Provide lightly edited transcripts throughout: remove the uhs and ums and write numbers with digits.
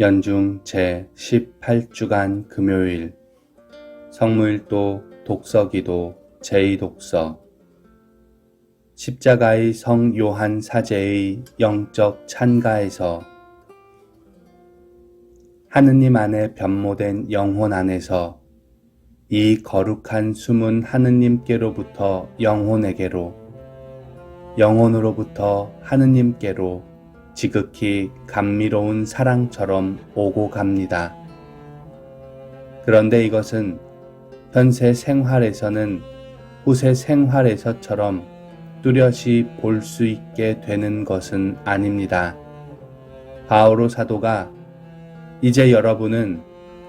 연중 제18주간 금요일 성무일도 독서기도 제2독서 십자가의 성 요한 사제의 영적 찬가에서 하느님 안에 변모된 영혼 안에서 이 거룩한 숨은 하느님께로부터 영혼에게로, 영혼으로부터 하느님께로 지극히 감미로운 사랑처럼 오고 갑니다. 그런데 이것은 현세 생활에서는 후세 생활에서처럼 뚜렷이 볼 수 있게 되는 것은 아닙니다. 바오로 사도가 이제 여러분은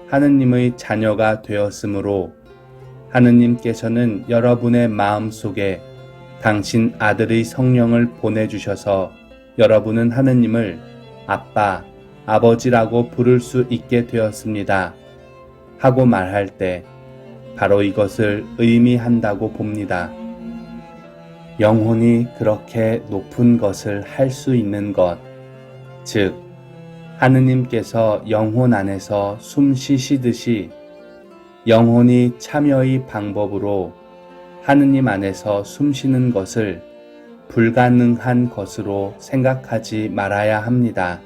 하느님의 자녀가 되었으므로 하느님께서는 여러분의 마음속에 당신 아들의 성령을 보내주셔서 여러분은 하느님을 아빠, 아버지라고 부를 수 있게 되었습니다. 하고 말할 때 바로 이것을 의미한다고 봅니다. 영혼이 그렇게 높은 것을 할 수 있는 것, 즉 하느님께서 영혼 안에서 숨 쉬시듯이 영혼이 참여의 방법으로 하느님 안에서 숨 쉬는 것을 불가능한 것으로 생각하지 말아야 합니다.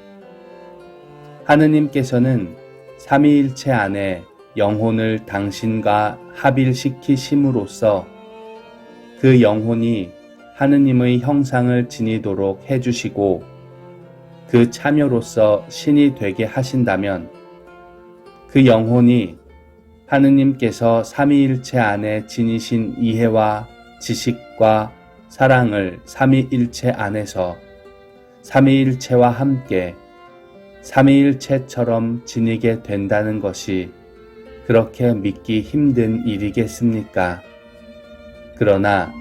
하느님께서는 삼위일체 안에 영혼을 당신과 합일시키심으로써 그 영혼이 하느님의 형상을 지니도록 해주시고 그 참여로서 신이 되게 하신다면 그 영혼이 하느님께서 삼위일체 안에 지니신 이해와 지식과 사랑을 삼위일체 안에서 삼위일체와 함께 삼위일체처럼 지니게 된다는 것이 그렇게 믿기 힘든 일이겠습니까? 그러나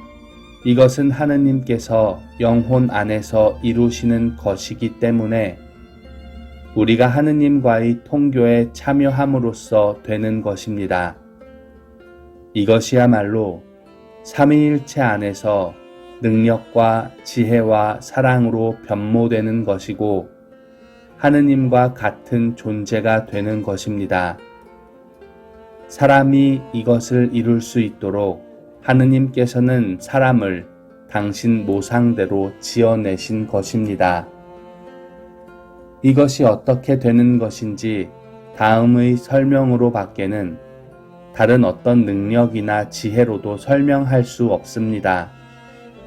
이것은 하느님께서 영혼 안에서 이루시는 것이기 때문에 우리가 하느님과의 통교에 참여함으로써 되는 것입니다. 이것이야말로 삼위일체 안에서 능력과 지혜와 사랑으로 변모되는 것이고 하느님과 같은 존재가 되는 것입니다. 사람이 이것을 이룰 수 있도록 하느님께서는 사람을 당신 모상대로 지어내신 것입니다. 이것이 어떻게 되는 것인지 다음의 설명으로 밖에는 다른 어떤 능력이나 지혜로도 설명할 수 없습니다.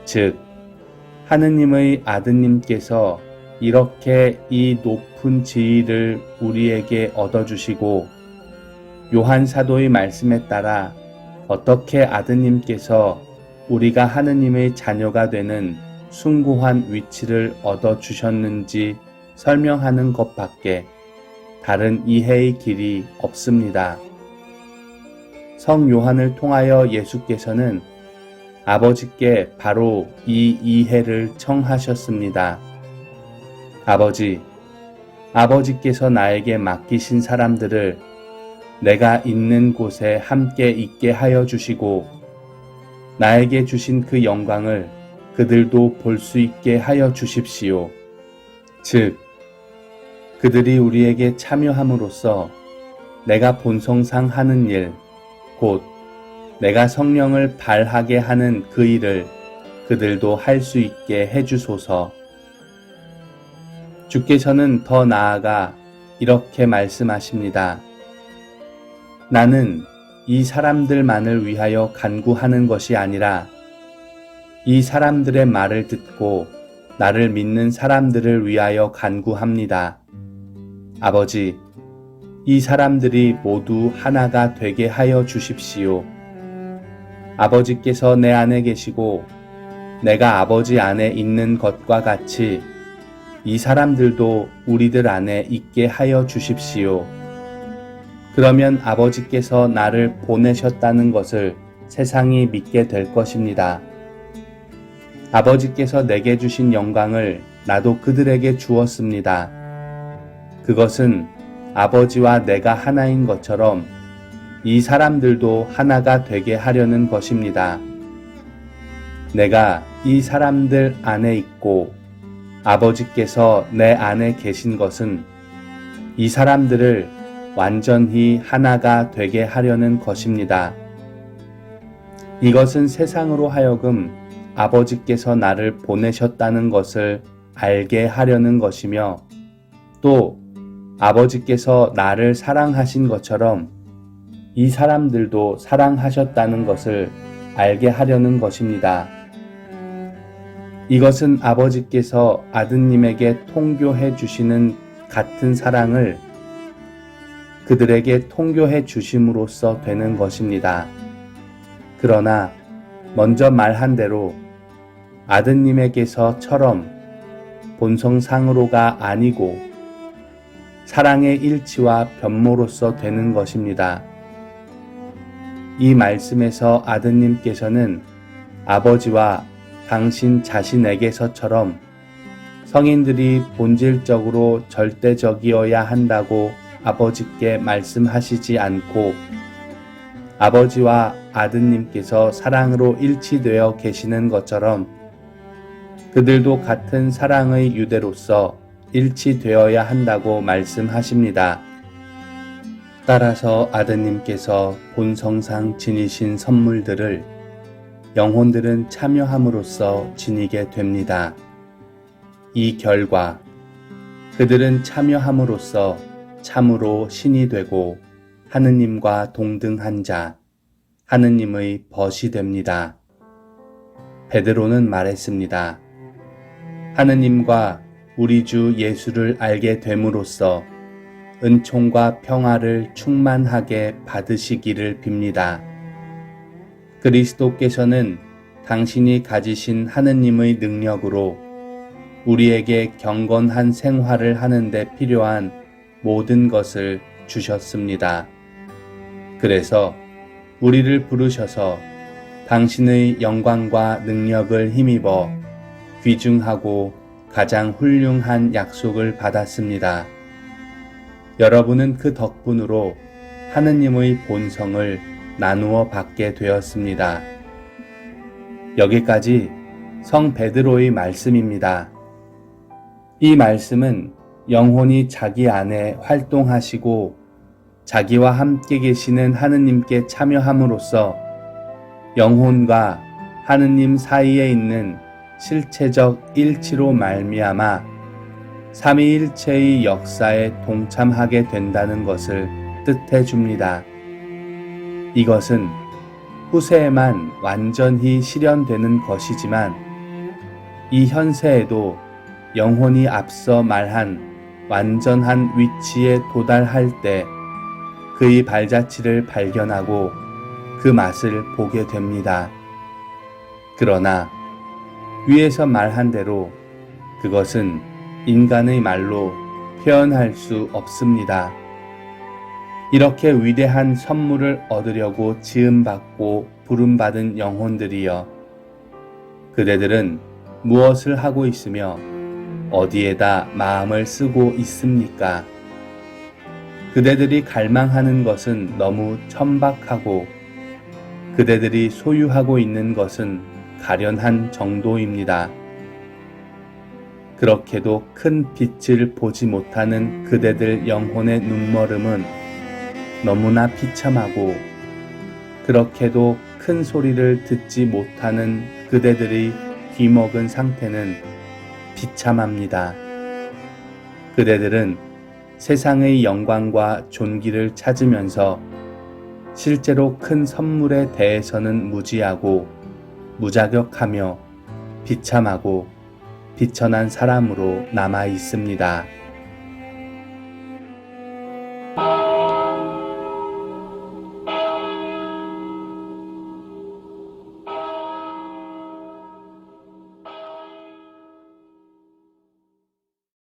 즉, 하느님의 아드님께서 이렇게 이 높은 지위를 우리에게 얻어주시고 요한 사도의 말씀에 따라 어떻게 아드님께서 우리가 하느님의 자녀가 되는 숭고한 위치를 얻어주셨는지 설명하는 것밖에 다른 이해의 길이 없습니다. 성 요한을 통하여 예수께서는 아버지께 바로 이 이해를 청하셨습니다. 아버지, 아버지께서 나에게 맡기신 사람들을 내가 있는 곳에 함께 있게 하여 주시고 나에게 주신 그 영광을 그들도 볼 수 있게 하여 주십시오. 즉, 그들이 우리에게 참여함으로써 내가 본성상 하는 일, 곧 내가 성령을 발하게 하는 그 일을 그들도 할 수 있게 해주소서. 주께서는 더 나아가 이렇게 말씀하십니다. 나는 이 사람들만을 위하여 간구하는 것이 아니라 이 사람들의 말을 듣고 나를 믿는 사람들을 위하여 간구합니다. 아버지, 이 사람들이 모두 하나가 되게 하여 주십시오. 아버지께서 내 안에 계시고 내가 아버지 안에 있는 것과 같이 이 사람들도 우리들 안에 있게 하여 주십시오. 그러면 아버지께서 나를 보내셨다는 것을 세상이 믿게 될 것입니다. 아버지께서 내게 주신 영광을 나도 그들에게 주었습니다. 그것은 아버지와 내가 하나인 것처럼 이 사람들도 하나가 되게 하려는 것입니다. 내가 이 사람들 안에 있고 아버지께서 내 안에 계신 것은 이 사람들을 완전히 하나가 되게 하려는 것입니다. 이것은 세상으로 하여금 아버지께서 나를 보내셨다는 것을 알게 하려는 것이며, 또 아버지께서 나를 사랑하신 것처럼 이 사람들도 사랑하셨다는 것을 알게 하려는 것입니다. 이것은 아버지께서 아드님에게 통교해 주시는 같은 사랑을 그들에게 통교해 주심으로써 되는 것입니다. 그러나 먼저 말한 대로 아드님에게서처럼 본성상으로가 아니고 사랑의 일치와 변모로서 되는 것입니다. 이 말씀에서 아드님께서는 아버지와 당신 자신에게서처럼 성인들이 본질적으로 절대적이어야 한다고 아버지께 말씀하시지 않고, 아버지와 아드님께서 사랑으로 일치되어 계시는 것처럼 그들도 같은 사랑의 유대로서 일치되어야 한다고 말씀하십니다. 따라서 아드님께서 본성상 지니신 선물들을 영혼들은 참여함으로써 지니게 됩니다. 이 결과 그들은 참여함으로써 참으로 신이 되고 하느님과 동등한 자, 하느님의 벗이 됩니다. 베드로는 말했습니다. 하느님과 우리 주 예수를 알게 됨으로써 은총과 평화를 충만하게 받으시기를 빕니다. 그리스도께서는 당신이 가지신 하느님의 능력으로 우리에게 경건한 생활을 하는데 필요한 모든 것을 주셨습니다. 그래서 우리를 부르셔서 당신의 영광과 능력을 힘입어 귀중하고 가장 훌륭한 약속을 받았습니다. 여러분은 그 덕분으로 하느님의 본성을 나누어 받게 되었습니다. 여기까지 성 베드로의 말씀입니다. 이 말씀은 영혼이 자기 안에 활동하시고 자기와 함께 계시는 하느님께 참여함으로써 영혼과 하느님 사이에 있는 실체적 일치로 말미암아 삼위일체의 역사에 동참하게 된다는 것을 뜻해 줍니다. 이것은 후세에만 완전히 실현되는 것이지만 이 현세에도 영혼이 앞서 말한 완전한 위치에 도달할 때 그의 발자취를 발견하고 그 맛을 보게 됩니다. 그러나 위에서 말한 대로 그것은 인간의 말로 표현할 수 없습니다. 이렇게 위대한 선물을 얻으려고 지음받고 부름받은 영혼들이여, 그대들은 무엇을 하고 있으며 어디에다 마음을 쓰고 있습니까? 그대들이 갈망하는 것은 너무 천박하고 그대들이 소유하고 있는 것은 가련한 정도입니다. 그렇게도 큰 빛을 보지 못하는 그대들 영혼의 눈머름은 너무나 비참하고, 그렇게도 큰 소리를 듣지 못하는 그대들의 귀먹은 상태는 비참합니다. 그대들은 세상의 영광과 존귀를 찾으면서 실제로 큰 선물에 대해서는 무지하고 무자격하며 비참하고 비천한 사람으로 남아 있습니다.